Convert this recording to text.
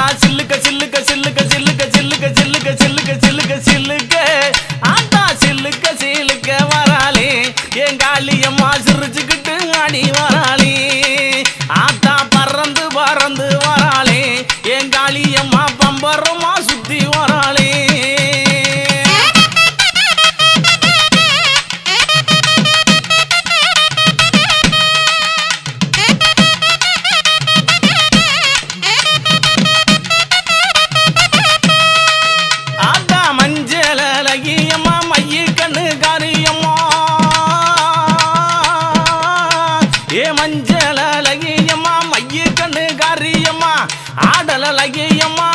ஆத்தா சில்லுக்க சில்லுக்க சில்லுக்க சில்லுக்க சில்லுக்க சில்லுக்க சில்லுக்க சில்லுக்க சில்லுக்க ஆத்தா சில்லுக்க சில்லுக்க வராளே என் காளியம்மா சிரிச்சுக்கிட்டு ஆடி வராளே ஆத்தா பறந்து பறந்து வராளே என் காளியம்மா பம்பரமா சுத்தி வராளே மஞ்சள் அழகியம்மா மைய கண்ணு காரியம்மா ஆடல் அழகியம்மா